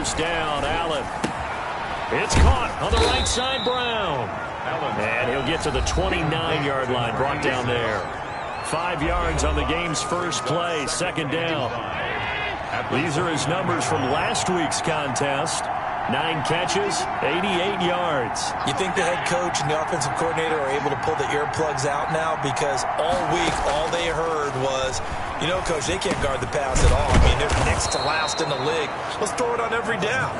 first down. Allen. It's caught on the right side, Brown. And he'll get to the 29-yard line, brought down there. 5 yards on the game's first play, second down. These are his numbers from last week's contest. 9 catches, 88 yards. You think the head coach and the offensive coordinator are able to pull the earplugs out now? Because all week, all they heard was, you know, Coach, they can't guard the pass at all. I mean, they're next to last in the league. Let's throw it on every down.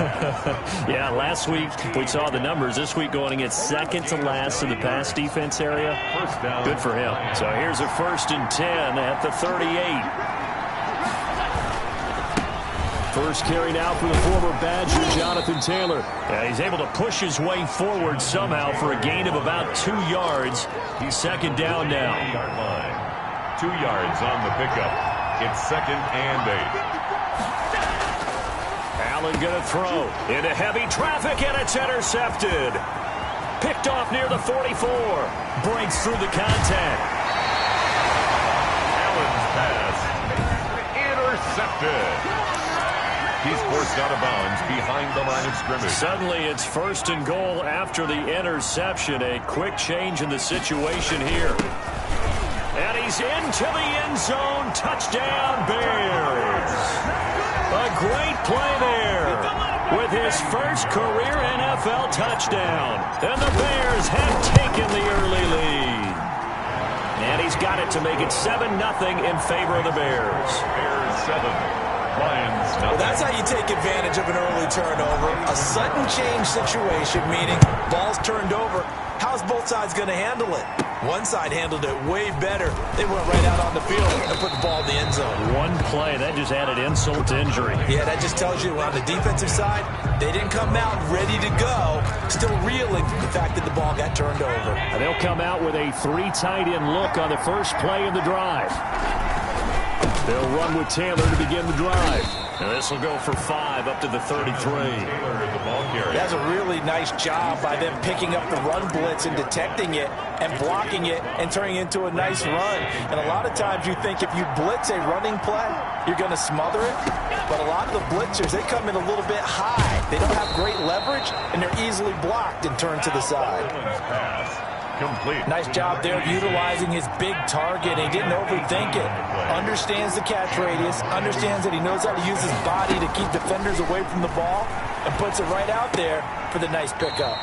Yeah, last week we saw the numbers. This week going against second to last in the pass defense area. Good for him. So here's a 1st and 10 at the 38. First carry now for the former Badger, Jonathan Taylor. He's able to push his way forward somehow for a gain of about 2 yards. He's second down now. 2 yards on the pickup. It's 2nd and 8. Allen going to throw into heavy traffic, and it's intercepted. Picked off near the 44. Breaks through the contact. Allen's pass. Intercepted. He's forced out of bounds behind the line of scrimmage. Suddenly it's 1st and goal after the interception. A quick change in the situation here. And he's into the end zone. Touchdown, Bears. A great play there with his first career NFL touchdown. And the Bears have taken the early lead. And he's got it to make it 7-0 in favor of the Bears. Bears 7. Well, that's how you take advantage of an early turnover. A sudden change situation, meaning ball's turned over. How's both sides going to handle it? One side handled it way better. They went right out on the field and put the ball in the end zone. One play, that just added insult to injury. Yeah, that just tells you on the defensive side, they didn't come out ready to go, still reeling the fact that the ball got turned over. And they'll come out with a 3 tight end look on the first play of the drive. They'll run with Taylor to begin the drive. And this will go for 5 up to the 33. That's a really nice job by them picking up the run blitz and detecting it and blocking it and turning it into a nice run. And a lot of times you think if you blitz a running play, you're going to smother it. But a lot of the blitzers, they come in a little bit high. They don't have great leverage, and they're easily blocked and turned to the side. Complete. Nice job there of utilizing his big target. He didn't overthink it. Understands the catch radius. Understands that he knows how to use his body to keep defenders away from the ball. And puts it right out there for the nice pickup.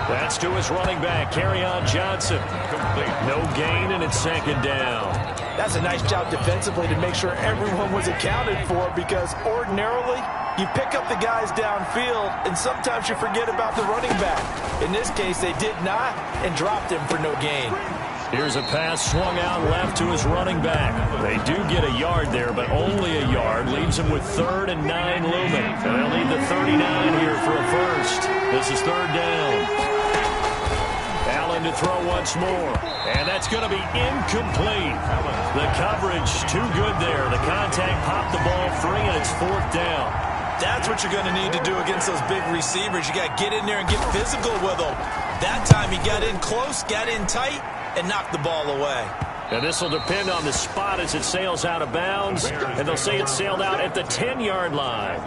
That's to his running back, Kerryon Johnson. Complete. No gain, and it's 2nd down. That's a nice job defensively to make sure everyone was accounted for, because ordinarily you pick up the guys downfield and sometimes you forget about the running back. In this case, they did not and dropped him for no gain. Here's a pass swung out left to his running back. They do get a yard there, but only a yard. Leaves him with 3rd and 9 looming. And they'll need the 39 here for a first. This is 3rd down. Allen to throw once more. And that's going to be incomplete. The coverage too good there. The contact popped the ball free, and it's 4th down. That's what you're going to need to do against those big receivers. You got to get in there and get physical with them. That time he got in close, got in tight, and knocked the ball away. And this will depend on the spot as it sails out of bounds. And they'll say it sailed out at the 10-yard line.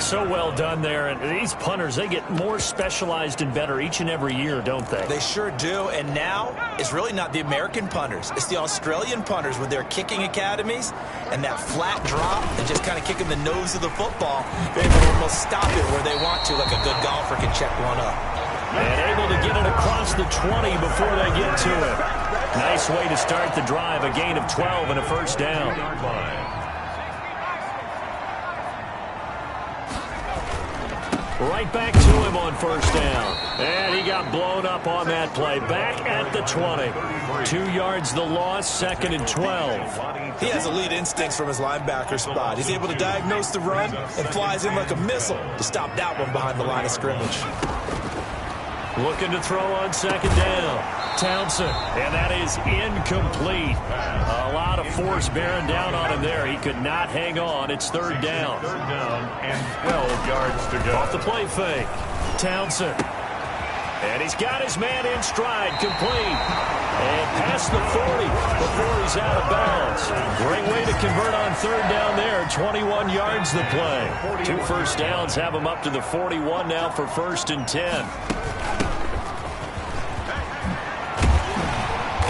So well done there. And these punters, they get more specialized and better each and every year, don't they? They sure do. And now it's really not the American punters. It's the Australian punters with their kicking academies and that flat drop and just kind of kicking the nose of the football. They're able to almost stop it where they want to, like a good golfer can check one up. And able to get it across the 20 before they get to it. Nice way to start the drive. A gain of 12 and a first down. Right back to him on first down. And he got blown up on that play. Back at the 20. 2 yards the loss, 2nd and 12. He has elite instincts from his linebacker spot. He's able to diagnose the run and flies in like a missile to stop that one behind the line of scrimmage. Looking to throw on 2nd down. Townsend, and that is incomplete. A lot of force bearing down on him there. He could not hang on. It's 3rd down. 3rd down and 12 yards to go. Off the play fake. Townsend. And he's got his man in stride, complete. And past the 40 before he's out of bounds. Great way to convert on third down there. 21 yards the play. 2 first downs have him up to the 41 now for 1st and 10.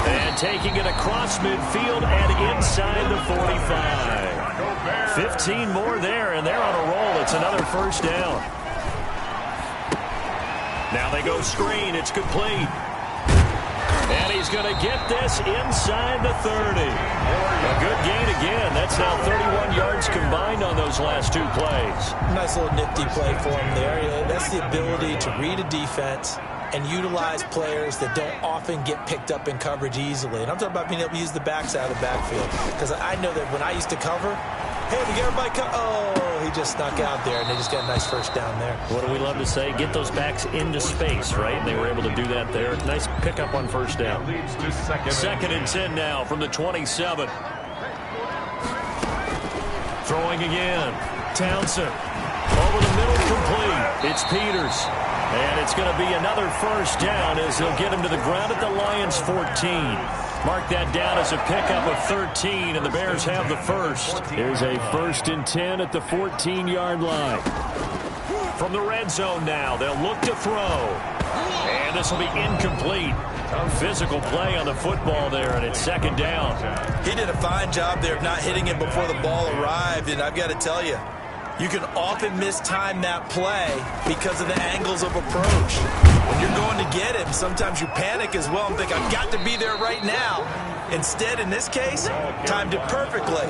And taking it across midfield and inside the 45. 15 more there, and they're on a roll. It's another first down. Now they go screen. It's complete. And he's going to get this inside the 30. A good gain again. That's now 31 yards combined on those last 2 plays. Nice little nifty play for him there. That's the ability to read a defense and utilize players that don't often get picked up in coverage easily. And I'm talking about being able to use the backside of the backfield. Because I know that when I used to cover, hey, we get everybody oh, he just snuck out there, and they just got a nice first down there. What do we love to say? Get those backs into space, right? And they were able to do that there. Nice pickup on first down. 2nd and 10 now from the 27. Throwing again. Townsend. Over the middle, complete. It's Peters. And it's going to be another first down as they'll get him to the ground at the Lions' 14. Mark that down as a pickup of 13, and the Bears have the first. Here's a 1st and 10 at the 14-yard line. From the red zone now, they'll look to throw. And this will be incomplete. Physical play on the football there, and it's 2nd down. He did a fine job there of not hitting him before the ball arrived, and I've got to tell you, you can often mistime that play because of the angles of approach. When you're going to get him, sometimes you panic as well and think, I've got to be there right now. Instead, in this case, timed it perfectly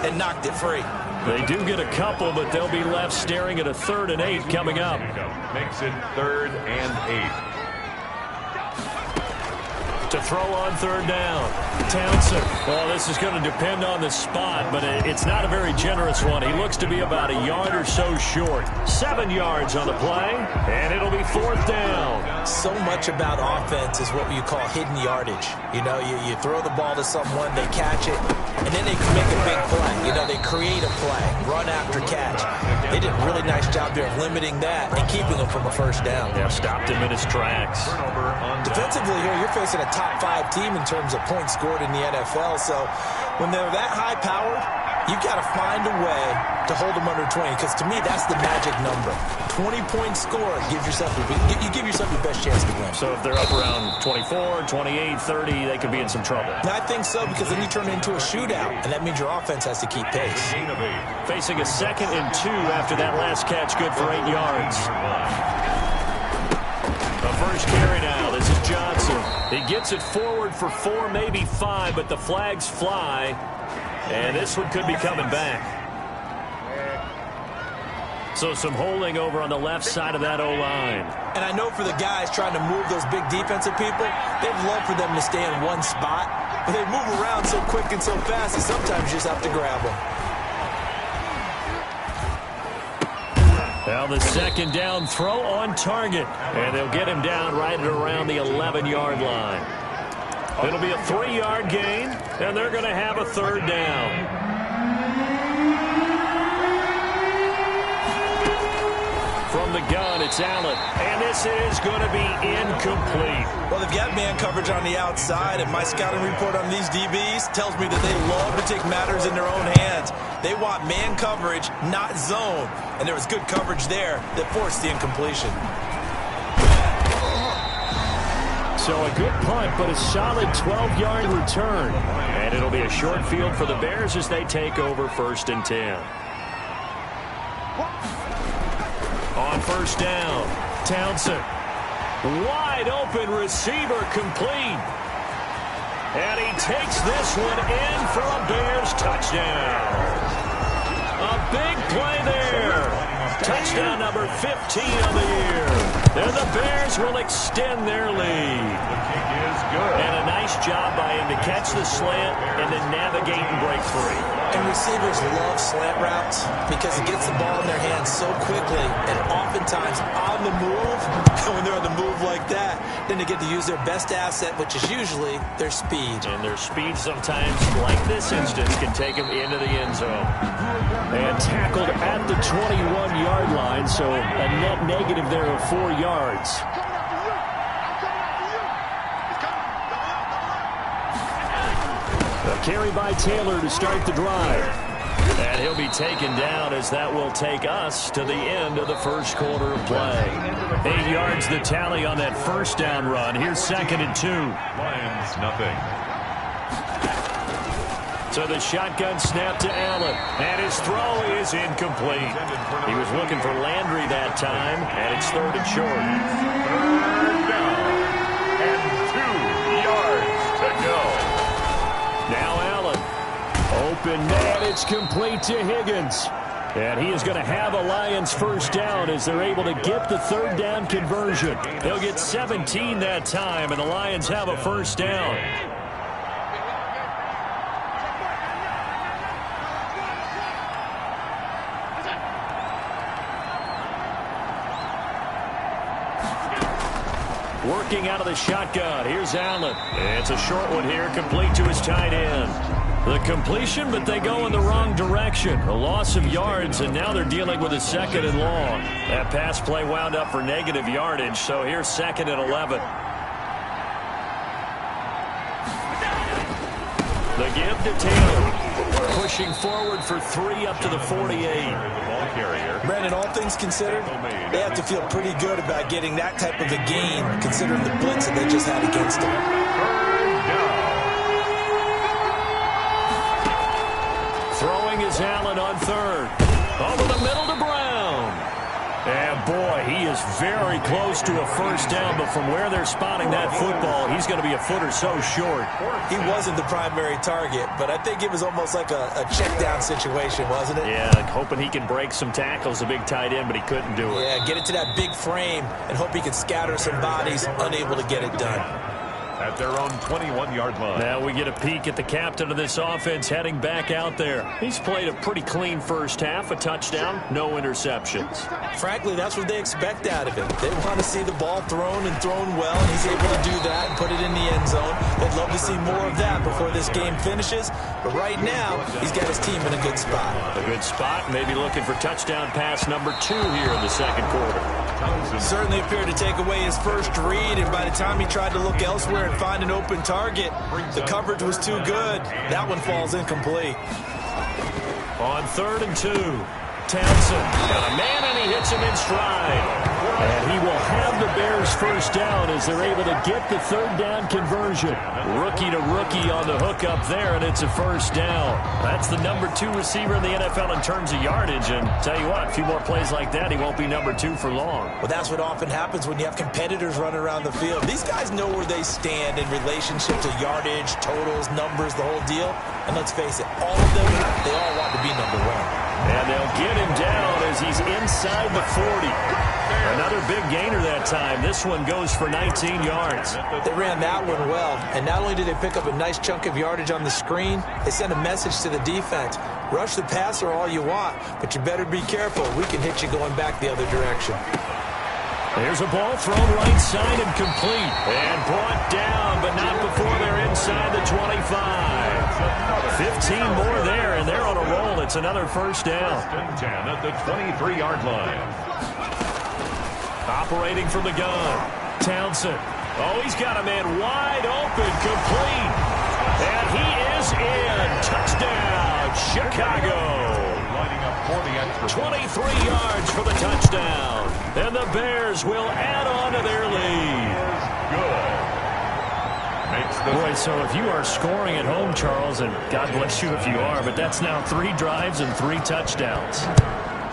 and knocked it free. They do get a couple, but they'll be left staring at a 3rd and 8 coming up. Makes it 3rd and 8. To throw on 3rd down. Townsend. Well, this is going to depend on the spot, but it's not a very generous one. He looks to be about a yard or so short. 7 yards on the play, and it'll be 4th down. So much about offense is what you call hidden yardage. You know, you throw the ball to someone, they catch it, and then they make a big play. You know, they create a play, run after catch. They did a really nice job there of limiting that and keeping him from a first down. Yeah, stopped him in his tracks. Defensively here, you're facing a top 5 team in terms of points scored in the NFL. So when they're that high-powered, you've got to find a way to hold them under 20. Because to me, that's the magic number. 20-point score, you give yourself your best chance to win. So if they're up around 24, 28, 30, they could be in some trouble. And I think so, because then you turn it into a shootout, and that means your offense has to keep pace. Facing a 2nd and 2 after that last catch, good for 8 yards. The first carry now. This is Johnson. He gets it forward for 4, maybe 5, but the flags fly. And this one could be coming back. So some holding over on the left side of that O-line. And I know for the guys trying to move those big defensive people, they'd love for them to stay in one spot. But they move around so quick and so fast that sometimes you just have to grab them. Well, the 2nd down throw on target. And they'll get him down right at around the 11-yard line. It'll be a 3-yard gain, and they're going to have a 3rd down. From the gun, it's Allen, and this is going to be incomplete. Well, they've got man coverage on the outside, and my scouting report on these DBs tells me that they love to take matters in their own hands. They want man coverage, not zone, and there was good coverage there that forced the incompletion. So a good punt, but a solid 12-yard return. And it'll be a short field for the Bears as they take over 1st and 10. On 1st down, Townsend. Wide open receiver complete. And he takes this one in for a Bears touchdown. A big play there. Touchdown number 15 on the year. And the Bears will extend their lead. The kick is good. And a nice job by him to catch the slant and then navigate and break free. And receivers love slant routes because it gets the ball in their hands so quickly and oftentimes on the move. And when they're on the move like that, then they get to use their best asset, which is usually their speed. And their speed sometimes, like this instance, can take them into the end zone. And tackled at the 21-yard line, so a net negative there of 4 yards. carry by Taylor to start the drive. And he'll be taken down as that will take us to the end of the first quarter of play. 8 yards the tally on that first down run. Here's 2nd and 2. Lions, nothing. So the shotgun snap to Allen. And his throw is incomplete. He was looking for Landry that time, and it's 3rd and short. 3rd down. And 2 yards to go. Now Allen. Open man, it's complete to Higgins. And he is going to have a Lions first down as they're able to get the 3rd down conversion. They'll get 17 that time, and the Lions have a first down. Working out of the shotgun. Here's Allen. It's a short one here, complete to his tight end. The completion, but they go in the wrong direction. A loss of yards, and now they're dealing with a 2nd and long. That pass play wound up for negative yardage, so here's 2nd and 11. The give to Taylor. Pushing forward for 3 up to the 48. Brandon, all things considered, they have to feel pretty good about getting that type of a gain, considering the blitz that they just had against them. Throwing is Allen on 3rd. Over the middle to Brown. And boy, he is very close to a first down, but from where they're spotting that football, he's going to be a foot or so short. He wasn't the primary target, but I think it was almost like a check down situation, wasn't it? Yeah, hoping he can break some tackles, a big tight end, but he couldn't do it. Yeah, get it to that big frame and hope he can scatter some bodies, unable to get it done. At their own 21-yard line. Now we get a peek at the captain of this offense heading back out there. He's played a pretty clean first half, a touchdown, no interceptions. Frankly, that's what they expect out of him. They want to see the ball thrown and thrown well, and he's able to do that and put it in the end zone. They'd love to see more of that before this game finishes, but right now, he's got his team in a good spot. A good spot, maybe looking for touchdown pass number 2 here in the 2nd quarter. Certainly appeared to take away his first read, and by the time he tried to look elsewhere and find an open target, the coverage was too good. That one falls incomplete. On 3rd and 2, Townsend got a man, and he hits him in stride. And he will have the Bears first down as they're able to get the 3rd down conversion. Rookie to rookie on the hook up there, and it's a first down. That's the number 2 receiver in the NFL in terms of yardage, and tell you what, a few more plays like that, he won't be number 2 for long. Well, that's what often happens when you have competitors running around the field. These guys know where they stand in relationship to yardage, totals, numbers, the whole deal. And let's face it, all of them, they all want to be number 1. And they'll get him down as he's inside the 40. Another big gainer that time. This one goes for 19 yards. They ran that one well, and not only did they pick up a nice chunk of yardage on the screen, they sent a message to the defense. Rush the passer all you want, but you better be careful. We can hit you going back the other direction. There's a ball thrown right side and complete. And brought down, but not before they're inside the 25. 15 more there, and they're on a roll. It's another first down. 10 at the 23-yard line. Operating from the gun. Townsend. Oh, he's got a man wide open, complete. And he is in. Touchdown, Chicago. 23 yards for the touchdown. And the Bears will add on to their lead. Good. Boy, so if you are scoring at home, Charles, and God bless you if you are, but that's now 3 drives and 3 touchdowns.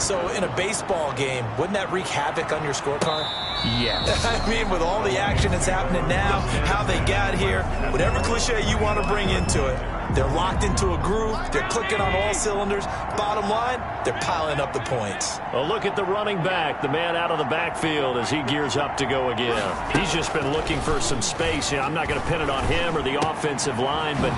So in a baseball game, wouldn't that wreak havoc on your scorecard? Yes. I mean, with all the action that's happening now, how they got here, whatever cliche you want to bring into it, they're locked into a groove. They're clicking on all cylinders. Bottom line, they're piling up the points. A look at the running back, the man out of the backfield as he gears up to go again. He's just been looking for some space. I'm not going to pin it on him or the offensive line, but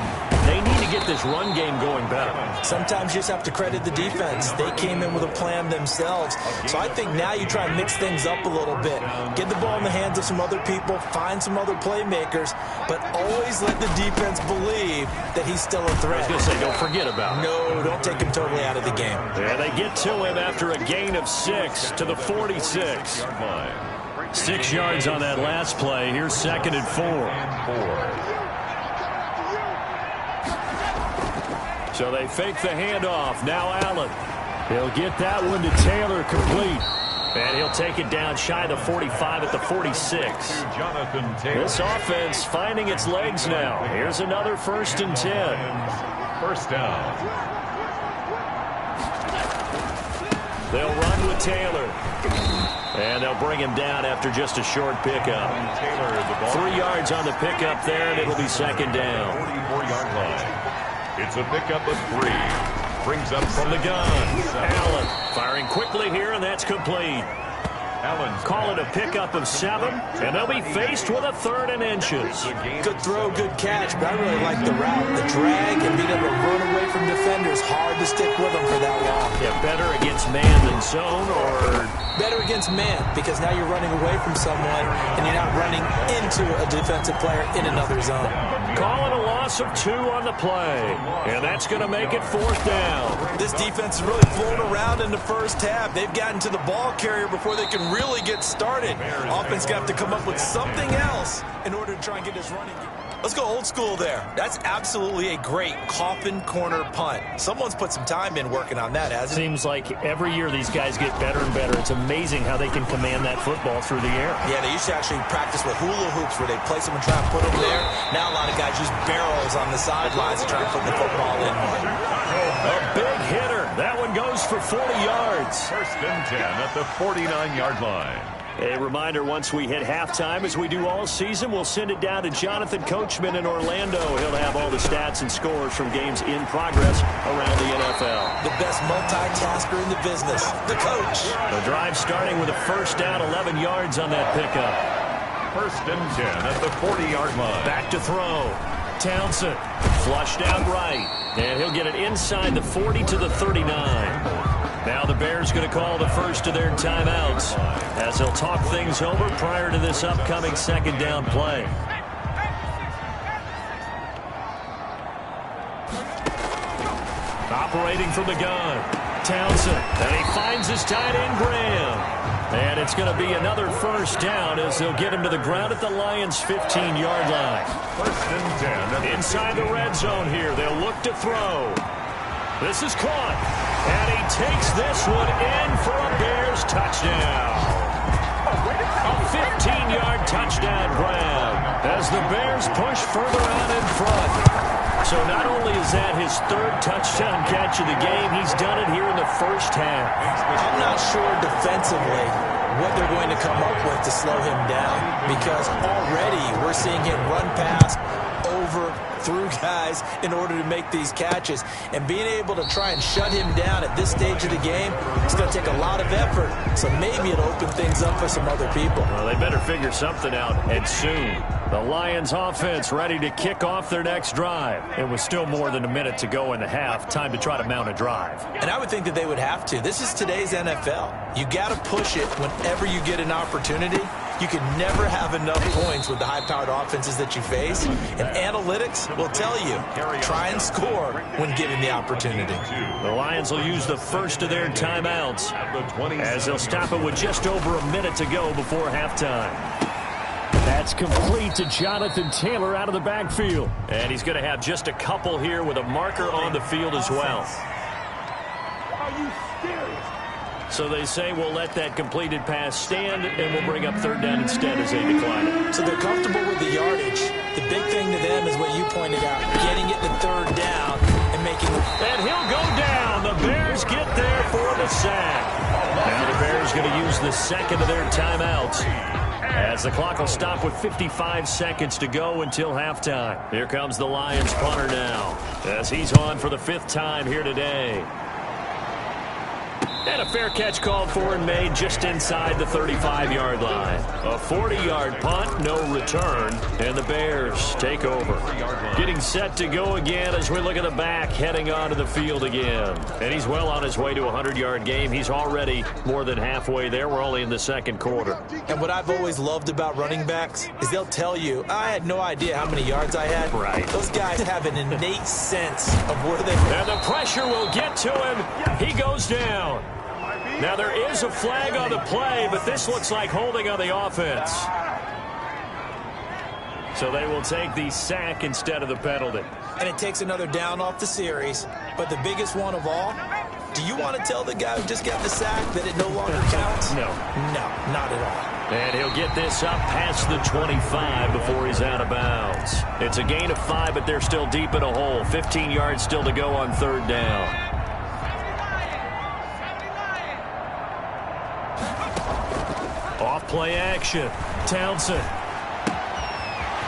they need to get this run game going better. Sometimes you just have to credit the defense. They came in with a plan themselves. So I think now you try and mix things up a little bit. Get the ball in the hands of some other people, find some other playmakers, but always let the defense believe that he's still a threat. I was going to say, don't forget about it. No, don't take him totally out of the game. Yeah, they get to him after a gain of 6 to the 46. 6 yards on that last play. Here's 2nd and 4. So they fake the handoff. Now Allen. He'll get that one to Taylor complete. And he'll take it down shy of the 45 at the 46. This offense finding its legs now. Here's another 1st and 10. First down. They'll run with Taylor. And they'll bring him down after just a short pickup. 3 yards on the pickup there, and it'll be 2nd down. 44-yard line. It's a pickup of 3. Brings up from the gun. Allen firing quickly here, and that's complete. Call it a pickup of 7, and they'll be faced with a 3rd and inches. Good throw, good catch, but I really like the route. The drag and being able to run away from defenders. Hard to stick with them for that long. Yeah, better against man than zone, or... Better against man, because now you're running away from someone, and you're not running into a defensive player in another zone. Call it a loss of 2 on the play, and that's going to make it 4th down. This defense is really flown around in the first half. They've gotten to the ball carrier before they can really get started. Offense got to come up with something else in order to try and get this running. Let's go old school there. That's absolutely a great coffin corner punt. Someone's put some time in working on that, hasn't it? Seems like every year these guys get better and better. It's amazing how they can command that football through the air. Yeah, they used to actually practice with hula hoops where they place them and try and put them there. Now a lot of guys use barrels on the sidelines to try and put the football in. A big hitter. That one goes for 40 yards. 1st and 10 at the 49-yard line. A reminder, once we hit halftime, as we do all season, we'll send it down to Jonathan Coachman in Orlando. He'll have all the stats and scores from games in progress around the NFL. The best multitasker in the business, the coach. The drive starting with a 1st down, 11 yards on that pickup. 1st and 10 at the 40-yard line. Back to throw. Townsend flushed out right. And he'll get it inside the 40 to the 39. Now the Bears going to call the first of their timeouts as they'll talk things over prior to this upcoming 2nd down play. Operating from the gun, Townsend, and he finds his tight end Graham. And it's going to be another 1st down as they'll get him to the ground at the Lions' 15-yard line. 1st and 10. Inside the red zone here, they'll look to throw. This is caught, and he takes this one in for a Bears touchdown. A 15-yard touchdown grab as the Bears push further out in front. So not only is that his 3rd touchdown catch of the game, he's done it here in the first half. I'm not sure defensively what they're going to come up with to slow him down, because already we're seeing him run past, over, through guys in order to make these catches. And being able to try and shut him down at this stage of the game, it's going to take a lot of effort. So maybe it'll open things up for some other people. Well, they better figure something out, and soon. The Lions offense ready to kick off their next drive. It was still more than a minute to go in the half. Time to try to mount a drive. And I would think that they would have to. This is today's NFL. You got to push it whenever you get an opportunity. You can never have enough points with the high-powered offenses that you face. And analytics will tell you, try and score when given the opportunity. The Lions will use the first of their timeouts as they'll stop it with just over a minute to go before halftime. That's complete to Jonathan Taylor out of the backfield. And he's going to have just a couple here with a marker on the field as well. Are you serious? So they say we'll let that completed pass stand, and we'll bring up 3rd down instead as they decline it. So they're comfortable with the yardage. The big thing to them is what you pointed out, getting it to 3rd down and making it. And he'll go down. The Bears get there for the sack. Now the Bears going to use the 2nd of their timeouts, as the clock will stop with 55 seconds to go until halftime. Here comes the Lions punter now, as he's on for the 5th time here today. And a fair catch called for and made just inside the 35-yard line. A 40-yard punt, no return, and the Bears take over. Getting set to go again as we look at the back, heading onto the field again. And he's well on his way to a 100-yard game. He's already more than halfway there. We're only in the 2nd quarter. And what I've always loved about running backs is they'll tell you, I had no idea how many yards I had. Right. Those guys have an innate sense of where they are. And the pressure will get to him. He goes down. Now there is a flag on the play, but this looks like holding on the offense. So they will take the sack instead of the penalty. and it takes another down off the series. But the biggest one of all, do you want to tell the guy who just got the sack that it no longer counts? No. No, not at all. And he'll get this up past the 25 before he's out of bounds. It's a gain of 5, but they're still deep in a hole. 15 yards still to go on third down. Off play action. Townsend.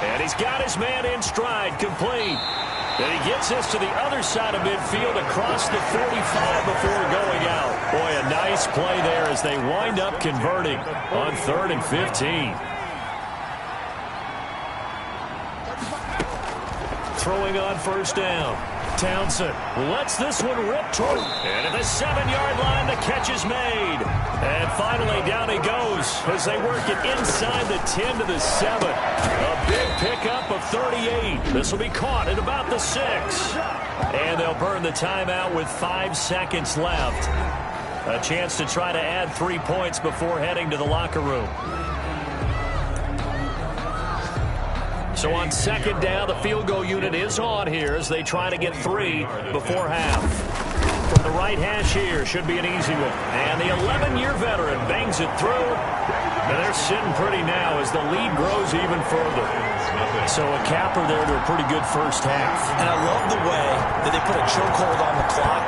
And he's got his man in stride, complete. And he gets this to the other side of midfield across the 45 before going out. Boy, a nice play there as they wind up converting on 3rd and 15. Throwing on first down. Townsend lets this one rip toward. And at the 7-yard line, the catch is made. And finally, down he goes as they work it inside the 10 to the 7. A big pickup of 38. This will be caught at about the 6. And they'll burn the timeout with 5 seconds left. A chance to try to add 3 points before heading to the locker room. So on second down, the field goal unit is on here as they try to get 3 before half. From the right hash here, should be an easy one. And the 11-year veteran bangs it through. And they're sitting pretty now as the lead grows even further. So a capper there to a pretty good first half. And I love the way that they put a chokehold on the clock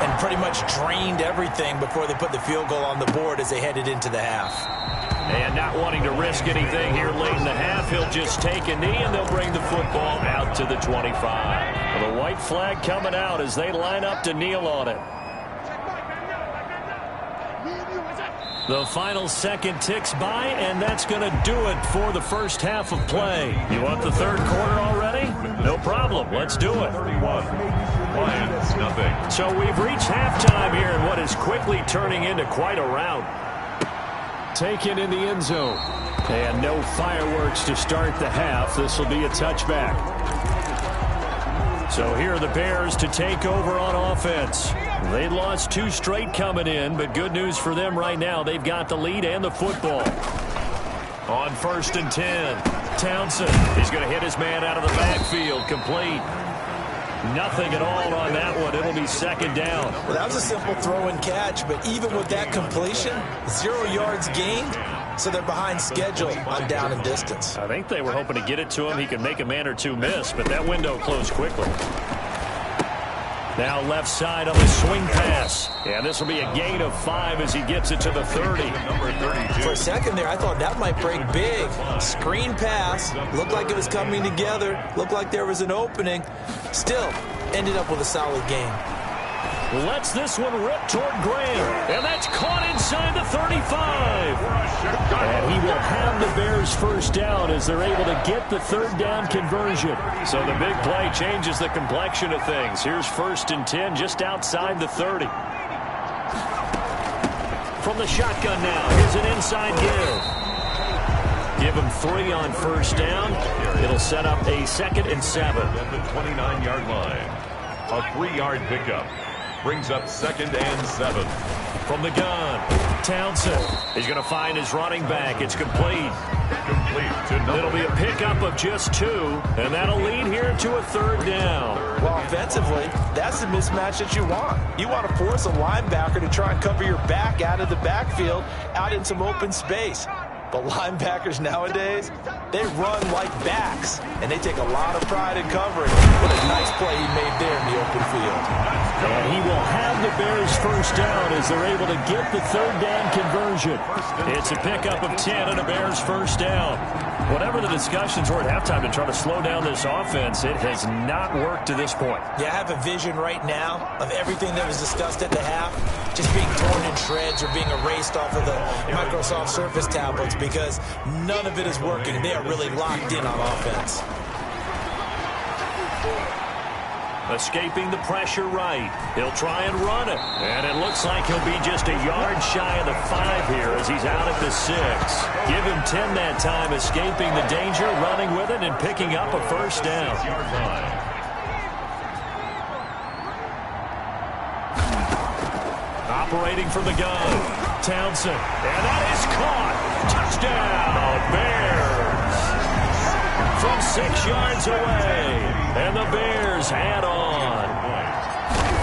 and pretty much drained everything before they put the field goal on the board as they headed into the half. And not wanting to risk anything here late in the half, he'll just take a knee and they'll bring the football out to the 25. Well, the white flag coming out as they line up to kneel on it. The final second ticks by, and that's going to do it for the first half of play. You want the third quarter already? No problem. Let's do it. 31. Lions, nothing. So we've reached halftime here in what is quickly turning into quite a rout. Taken in the end zone. And no fireworks to start the half. This will be a touchback. So here are the Bears to take over on offense. They lost 2 straight coming in, but good news for them right now. They've got the lead and the football. On 1st and 10, Townsend. He's going to hit his man out of the backfield. Complete. Nothing at all on that one. It'll be second down. Well, that was a simple throw and catch, but even with that completion, 0 yards gained, so they're behind schedule on down and distance. I think they were hoping to get it to him. He could make a man or two miss, but that window closed quickly. Now left side on the swing pass. And this will be a gain of 5 as he gets it to the 30. Number 32. For a second there, I thought that might break big. Screen pass. Looked like it was coming together. Looked like there was an opening. Still, ended up with a solid game. Lets this one rip toward Graham. And that's caught inside the 35. And he will have the Bears first down as they're able to get the third down conversion. So the big play changes the complexion of things. Here's 1st and 10 just outside the 30. From the shotgun now, here's an inside give. Give him 3 on first down. It'll set up a 2nd and 7. At the 29-yard line. A 3-yard pickup. Brings up 2nd and 7. From the gun, Townsend. He's going to find his running back. It's complete. It'll be a pickup of just 2, and that'll lead here to a third down. Well, offensively, that's the mismatch that you want. You want to force a linebacker to try and cover your back out of the backfield, out in some open space. But linebackers nowadays, they run like backs, and they take a lot of pride in covering. What a nice play he made there in the open field. And he will have the Bears first down as they're able to get the third down conversion. It's a pickup of 10 and a Bears first down. Whatever the discussions were at halftime to try to slow down this offense, it has not worked to this point. Yeah, I have a vision right now of everything that was discussed at the half just being torn in shreds or being erased off of the Microsoft Surface tablets because none of it is working. They are really locked in on offense. Escaping the pressure right. He'll try and run it. And it looks like he'll be just a yard shy of the 5 here as he's out at the 6. Give him 10 that time, escaping the danger, running with it, and picking up a first down. Operating from the gun, Townsend. And that is caught. Touchdown, Bears. From from 6 yards away. And the Bears add on.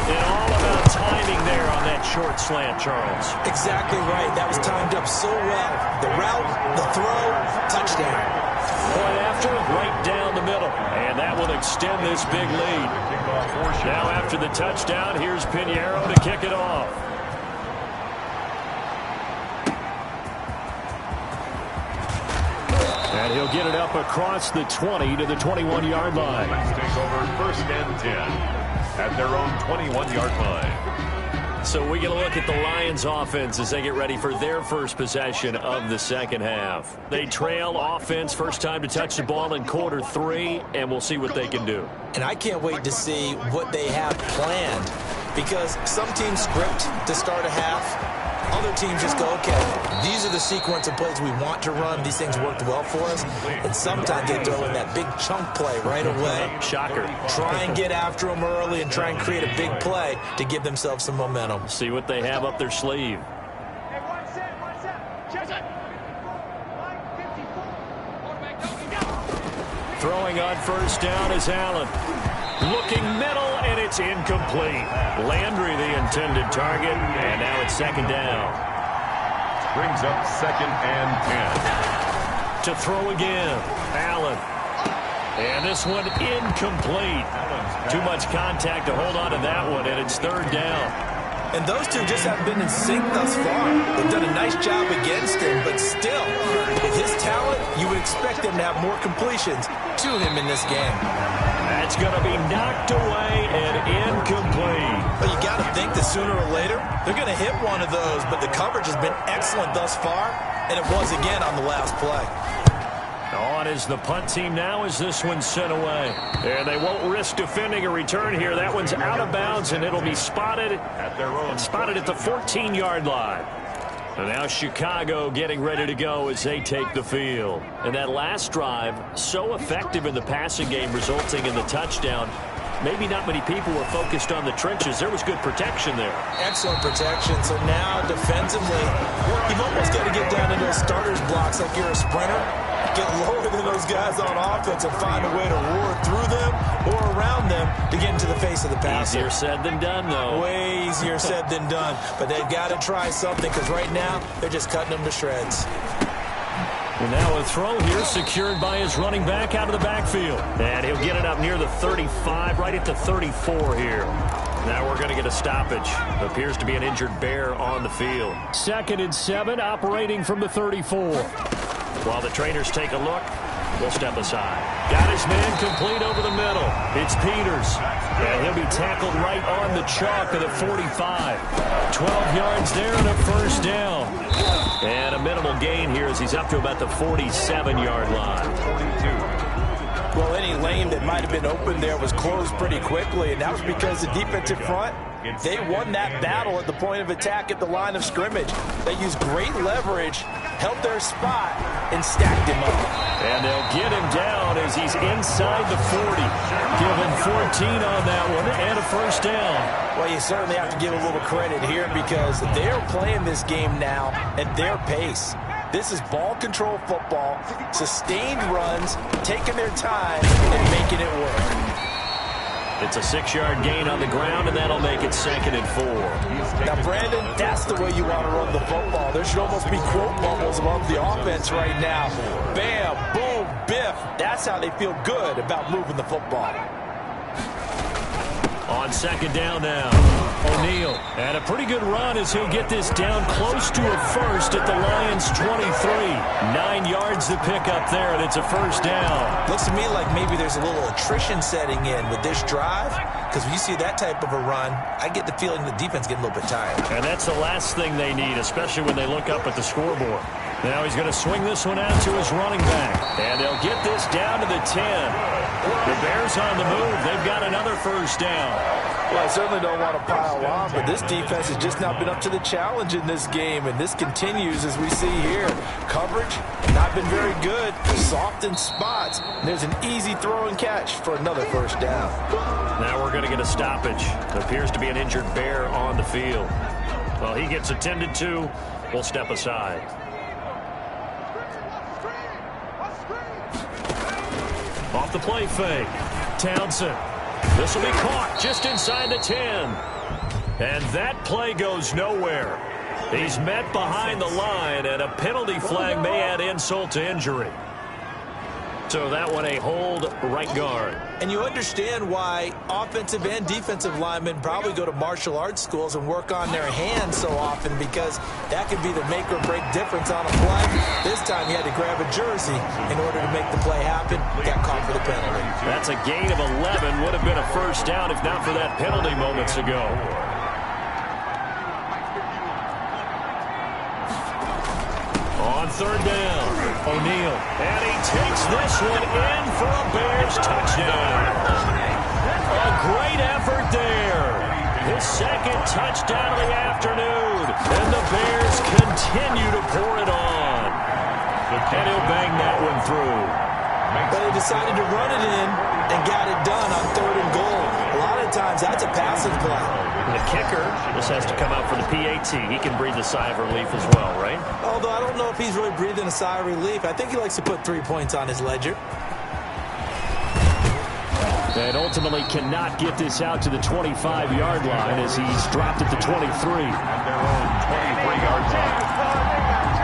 And all about timing there on that short slant, Charles. Exactly right. That was timed up so well. The route, the throw, touchdown. Point after, right down the middle. And that will extend this big lead. Now after the touchdown, here's Pinheiro to kick it off. And he'll get it up across the 20 to the 21-yard line. Let's take over 1st and 10 at their own 21-yard line. So we get a look at the Lions offense as they get ready for their first possession of the second half. They trail offense, first time to touch the ball in quarter 3, and we'll see what they can do. And I can't wait to see what they have planned, because some teams script to start a half. Other teams just go, okay, these are the sequence of plays we want to run. These things worked well for us. And sometimes they throw in that big chunk play right away. Shocker. Try and get after them early and try and create a big play to give themselves some momentum. See what they have up their sleeve. Throwing on first down is Allen. Looking middle, and it's incomplete. Landry the intended target, and now it's second down. Brings up 2nd and 10. To throw again, Allen. And this one incomplete. Too much contact to hold on to that one, and it's 3rd down. And those two just haven't been in sync thus far. They've done a nice job against him, but still, with his talent, you would expect him to have more completions to him in this game. That's going to be knocked away and incomplete. But you got to think that sooner or later, they're going to hit one of those, but the coverage has been excellent thus far, and it was again on the last play. On is the punt team now as this one's sent away. And they won't risk defending a return here. That one's out of bounds, and it'll be spotted at the 14-yard line. And now Chicago getting ready to go as they take the field. And that last drive, so effective in the passing game, resulting in the touchdown. Maybe not many people were focused on the trenches. There was good protection there. Excellent protection. So now defensively, you've almost got to get down into those starters blocks like you're a sprinter. Get lower than those guys on offense and find a way to roar through them or around them to get into the face of the passer. Easier said than done, though. Way easier said than done. But they've got to try something, because right now they're just cutting them to shreds. And now a throw here secured by his running back out of the backfield. And he'll get it up near the 35, right at the 34 here. Now we're going to get a stoppage. Appears to be an injured Bear on the field. 2nd and 7, operating from the 34. While the trainers take a look, we'll step aside. Got his man complete over the middle. It's Peters. And he'll be tackled right on the chalk of the 45. 12 yards there and a first down. And a minimal gain here as he's up to about the 47-yard line. Well, any lane that might have been open there was closed pretty quickly, and that was because the defensive front, they won that battle at the point of attack at the line of scrimmage. They used great leverage, held their spot, and stacked him up. And they'll get him down as he's inside the 40. Give him 14 on that one and a first down. Well, you certainly have to give a little credit here, because they're playing this game now at their pace. This is ball control football, sustained runs, taking their time, and making it work. It's a 6-yard gain on the ground, and that'll make it 2nd and 4. Now, Brandon, that's the way you want to run the football. There should almost be quote bubbles above the offense right now. Bam, boom, biff. That's how they feel good about moving the football. On 2nd down now, O'Neal. And a pretty good run as he'll get this down close to a first at the Lions' 23. 9 yards to pick up there, and it's a first down. Looks to me like maybe there's a little attrition setting in with this drive, because when you see that type of a run, I get the feeling the defense getting a little bit tired. And that's the last thing they need, especially when they look up at the scoreboard. Now he's going to swing this one out to his running back. And they'll get this down to the 10. The Bears on the move. They've got another first down. Well, I certainly don't want to pile on, but this defense has just not been up to the challenge in this game, and this continues as we see here. Coverage, not been very good. Soft in spots. And there's an easy throw and catch for another first down. Now we're going to get a stoppage. There appears to be an injured Bear on the field. Well, he gets attended to. We'll step aside. Off the play fake. Townsend. This will be caught just inside the 10. And that play goes nowhere. He's met behind the line, and a penalty flag may add insult to injury. So that one a hold right guard. And you understand why offensive and defensive linemen probably go to martial arts schools and work on their hands so often, because that could be the make or break difference on a play. This time he had to grab a jersey in order to make the play happen. Got caught for the penalty. That's a gain of 11. Would have been a first down if not for that penalty moments ago. On third down, O'Neal. And he takes this one in for a Bears touchdown. A great effort there. His second touchdown of the afternoon. And the Bears continue to pour it on. And he'll bang that one through. But he decided to run it in and got it done on third and goal. A lot of times that's a passing play. The kicker, this has to come out for the PAT. He can breathe a sigh of relief as well, right? Although I don't know if he's really breathing a sigh of relief. I think he likes to put 3 points on his ledger. And ultimately cannot get this out to the 25-yard line as he's dropped at the 23. At their own 23-yard line.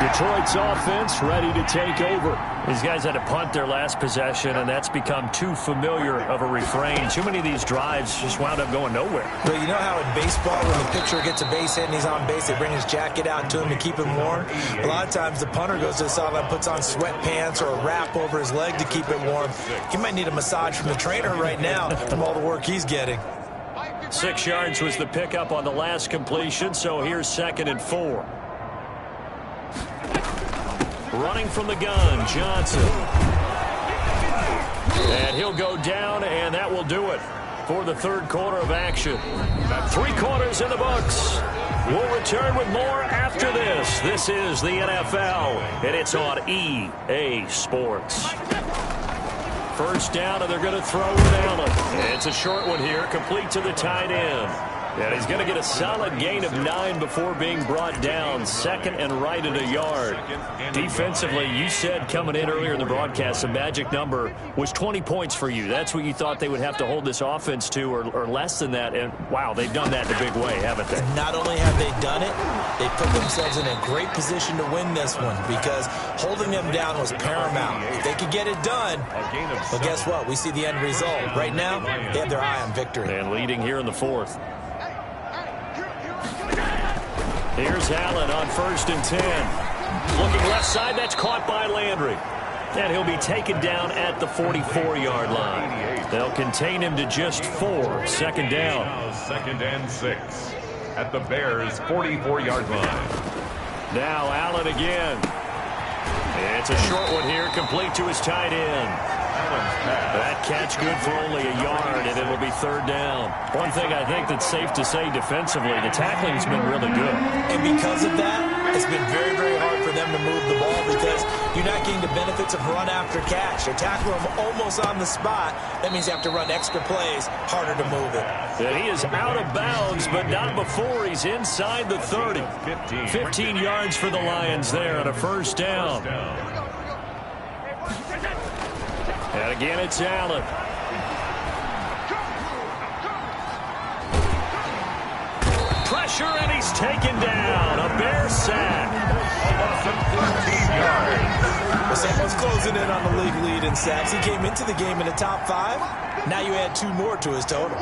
Detroit's offense ready to take over. These guys had to punt their last possession, and that's become too familiar of a refrain. Too many of these drives just wound up going nowhere. But you know how in baseball, when the pitcher gets a base hit and he's on base, they bring his jacket out to him to keep him warm? A lot of times the punter goes to the sideline, puts on sweatpants or a wrap over his leg to keep it warm. He might need a massage from the trainer right now from all the work he's getting. 6 yards was the pickup on the last completion, so here's 2nd and 4. Running from the gun, Johnson. And he'll go down, and that will do it for the third quarter of action. 3 quarters in the books. We'll return with more after this. This is the NFL, and it's on EA Sports. First down, and they're going to throw with Allen. It's a short one here, complete to the tight end. And he's going to get a solid gain of 9 before being brought down. 2nd and right at a yard. Defensively, you said coming in earlier in the broadcast, the magic number was 20 points for you. That's what you thought they would have to hold this offense to, or less than that. And, wow, they've done that in a big way, haven't they? And not only have they done it, they put themselves in a great position to win this one, because holding them down was paramount. If they could get it done, well, guess what? We see the end result. Right now, they have their eye on victory. And leading here in the 4th. Here's Allen on 1st and 10. Looking left side, that's caught by Landry. And he'll be taken down at the 44-yard line. They'll contain him to just 4. 2nd down. 2nd and 6 at the Bears' 44-yard line. Now Allen again. It's a short one here, complete to his tight end. That catch good for only a yard, and it'll be 3rd down. One thing I think that's safe to say defensively, the tackling's been really good. And because of that, it's been very, very hard for them to move the ball, because you're not getting the benefits of run after catch. They're tackling them almost on the spot. That means you have to run extra plays, harder to move it. And he is out of bounds, but not before he's inside the 30. 15 yards for the Lions there on a 1st down. And again, it's Allen. Pressure, and he's taken down. A Bear sack. Well, someone's closing in on the league lead in sacks. He came into the game in the top 5. Now you add 2 more to his total.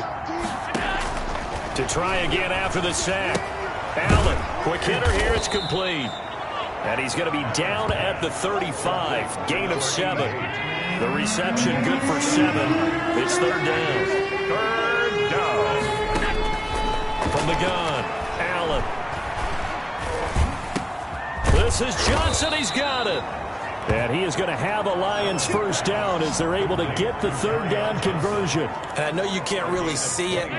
To try again after the sack. Allen, quick hitter here. It's complete. And he's going to be down at the 35. Gain of 7. The reception good for 7. It's 3rd down. 3rd down. From the gun, Allen. This is Johnson. He's got it. And he is going to have a Lions 1st down as they're able to get the 3rd down conversion. And I know you can't really see it,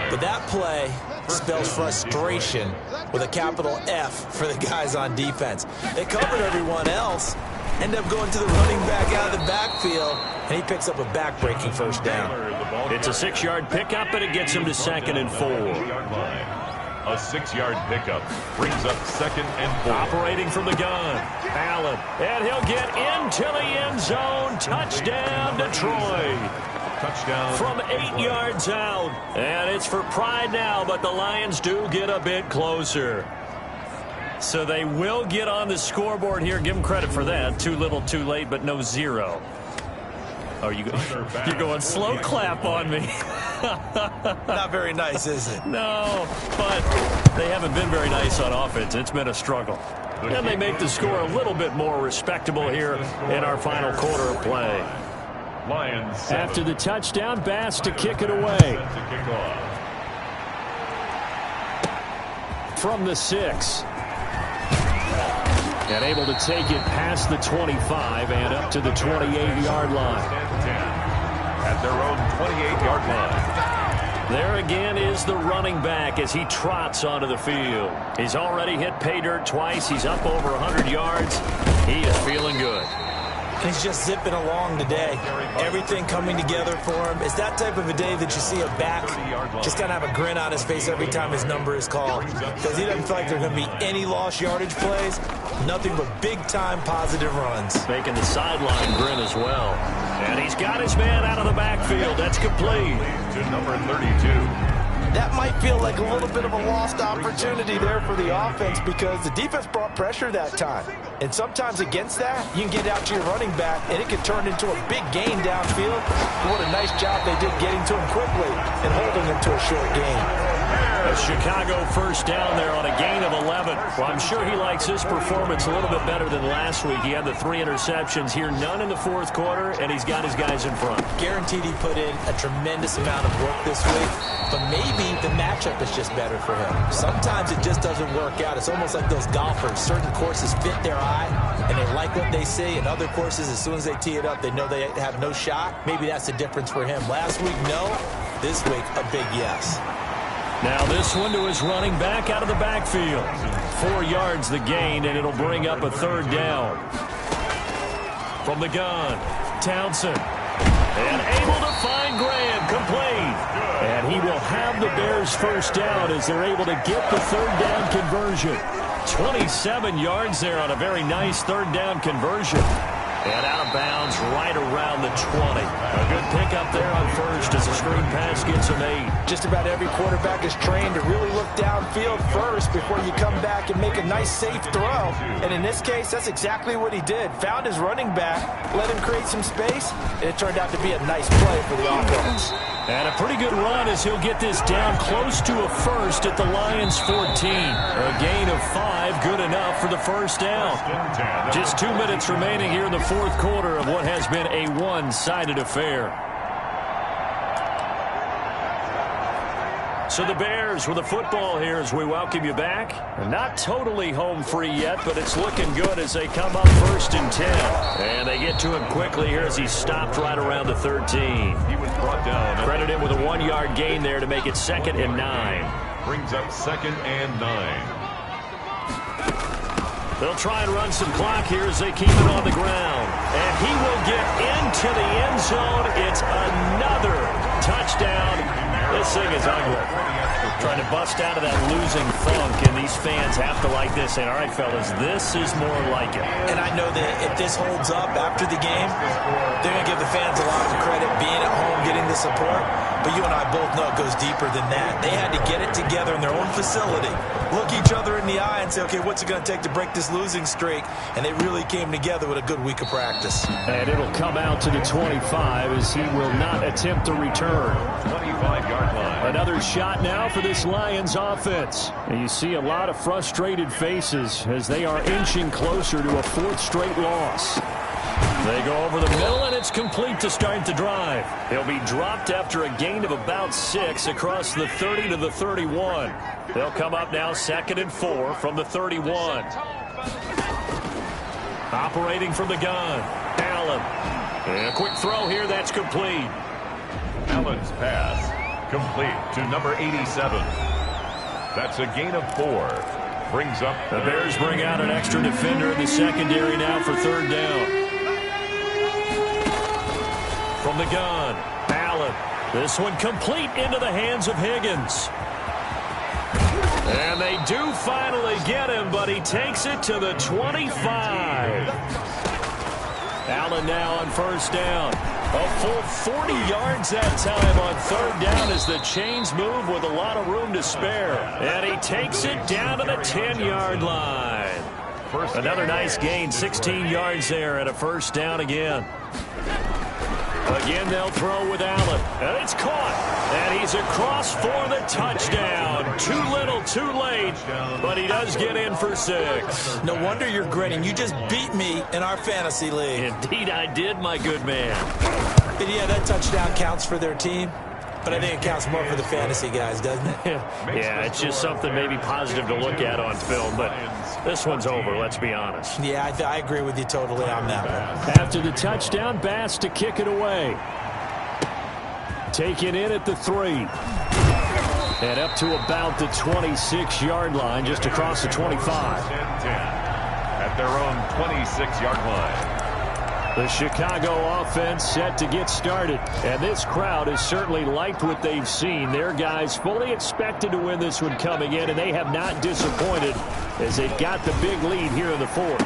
but that play spells frustration with a capital F for the guys on defense. They covered everyone else, end up going to the running back out of the backfield, and he picks up a back-breaking 1st down. It's a 6-yard pickup, and it gets him to 2nd and 4. A 6-yard pickup brings up 2nd and 4. Operating from the gun, Allen. And he'll get into the end zone. touchdown Detroit. Touchdown. From 8 yards out. And it's for pride now, but the Lions do get a bit closer. So they will get on the scoreboard here. Give them credit for that. Too little, too late, but no zero. Oh, you're going slow clap on me. Not very nice, is it? No, but they haven't been very nice on offense. It's been a struggle. And they make the score a little bit more respectable here in our final quarter of play. Lions. After the touchdown, Bass to kick it away. From the 6. And able to take it past the 25 and up to the 28-yard line. At their own 28-yard line. There again is the running back as he trots onto the field. He's already hit pay dirt twice. He's up over 100 yards. He is feeling good. He's just zipping along today. Everything coming together for him. It's that type of a day that you see a back just kind of have a grin on his face every time his number is called. Because he doesn't feel like there are going to be any lost yardage plays. Nothing but big-time positive runs. Making the sideline grin as well. And he's got his man out of the backfield. That's complete. To number 32. That might feel like a little bit of a lost opportunity there for the offense because the defense brought pressure that time. And sometimes against that, you can get out to your running back, and it can turn into a big gain downfield. What a nice job they did getting to him quickly and holding him to a short gain. A Chicago first down there on a gain of 11. Well, I'm sure he likes his performance a little bit better than last week. He had the 3 interceptions here, none in the fourth quarter, and he's got his guys in front. Guaranteed he put in a tremendous amount of work this week, but maybe the matchup is just better for him. Sometimes it just doesn't work out. It's almost like those golfers. Certain courses fit their eye, and they like what they see. And other courses, as soon as they tee it up, they know they have no shot. Maybe that's the difference for him. Last week, no. This week, a big yes. Now this one to his running back out of the backfield. 4 yards the gain, and it'll bring up a third down. From the gun, Townsend. And able to find Graham, complete. And he will have the Bears first down as they're able to get the third down conversion. 27 yards there on a very nice third down conversion. And out of bounds right around the 20. A good pickup there on first as the screen pass gets him 8. Just about every quarterback is trained to really look downfield first before you come back and make a nice safe throw. And in this case, that's exactly what he did. Found his running back, let him create some space, and it turned out to be a nice play for the offense. And a pretty good run as he'll get this down close to a first at the Lions 14. A gain of 5, good enough for the first down. Just 2 minutes remaining here in the fourth quarter of what has been a one-sided affair. So the Bears with the football here as we welcome you back. Not totally home free yet, but it's looking good as they come up 1st and 10. And they get to him quickly here as he stopped right around the 13. He was brought down. Credit him with a 1-yard gain there to make it 2nd and 9. Brings up 2nd and 9. They'll try and run some clock here as they keep it on the ground. And he will get into the end zone. It's another touchdown. This thing is ugly. Trying to bust out of that losing funk, and these fans have to like this. And all right, fellas, this is more like it. And I know that if this holds up after the game, they're going to give the fans a lot of credit being at home, getting the support. But you and I both know it goes deeper than that. They had to get it together in their own facility, look each other in the eye and say, okay, what's it going to take to break this losing streak? And they really came together with a good week of practice. And it'll come out to the 25 as he will not attempt to return. 25-yard line. Another shot now for this Lions offense. And you see a lot of frustrated faces as they are inching closer to a 4th straight loss. They go over the middle, and it's complete to start the drive. They'll be dropped after a gain of about 6 across the 30 to the 31. They'll come up now 2nd and 4 from the 31. Operating from the gun, Allen. And a quick throw here, that's complete. Allen's pass complete to number 87. That's a gain of 4. Brings up the Bears bring out an extra defender in the secondary now for 3rd down. From the gun, Allen. This one complete into the hands of Higgins. And they do finally get him, but he takes it to the 25. Allen now on first down. A full 40 yards that time on third down as the chains move with a lot of room to spare. And he takes it down to the 10-yard line. Another nice gain, 16 yards there and a first down again. Again, they'll throw with Allen. And it's caught. And he's across for the touchdown. Too little, too late. But he does get in for 6. No wonder you're grinning. You just beat me in our fantasy league. Indeed I did, my good man. And yeah, that touchdown counts for their team. But I think it counts more for the fantasy guys, doesn't it? Yeah, it's just something maybe positive to look at on film. But this one's over, let's be honest. Yeah, I agree with you totally on that one. After the touchdown, Bass to kick it away. Take it in at the 3. And up to about the 26-yard line, just across the 25. At their own 26-yard line. The Chicago offense set to get started. And this crowd has certainly liked what they've seen. Their guys fully expected to win this one coming in, and they have not disappointed as they've got the big lead here in the 4th.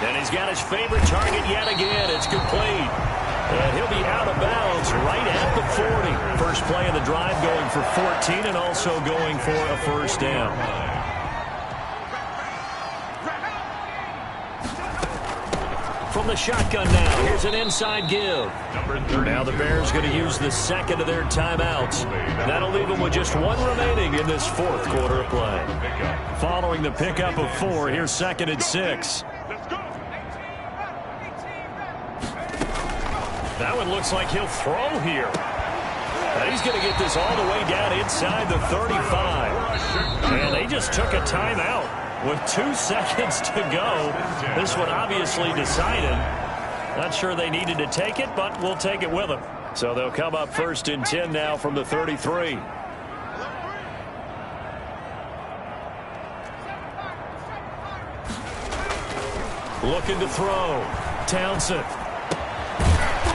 And he's got his favorite target yet again. It's complete. And he'll be out of bounds right at the 40. First play of the drive going for 14 and also going for a first down. From the shotgun now, here's an inside give. Now the Bears going to use the second of their timeouts. That'll leave them with just 1 remaining in this 4th quarter of play. Following the pickup of 4, here's 2nd and 6. That one looks like he'll throw here. And he's going to get this all the way down inside the 35. And they just took a timeout. With 2 seconds to go, this one obviously decided. Not sure they needed to take it, but we'll take it with them. So they'll come up 1st and 10 now from the 33. Looking to throw. Townsend.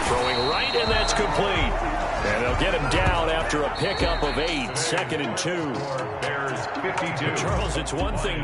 Throwing right, and that's complete. And they'll get him down after a pickup of 8. 2nd and 2. Bears 52. Charles, it's one thing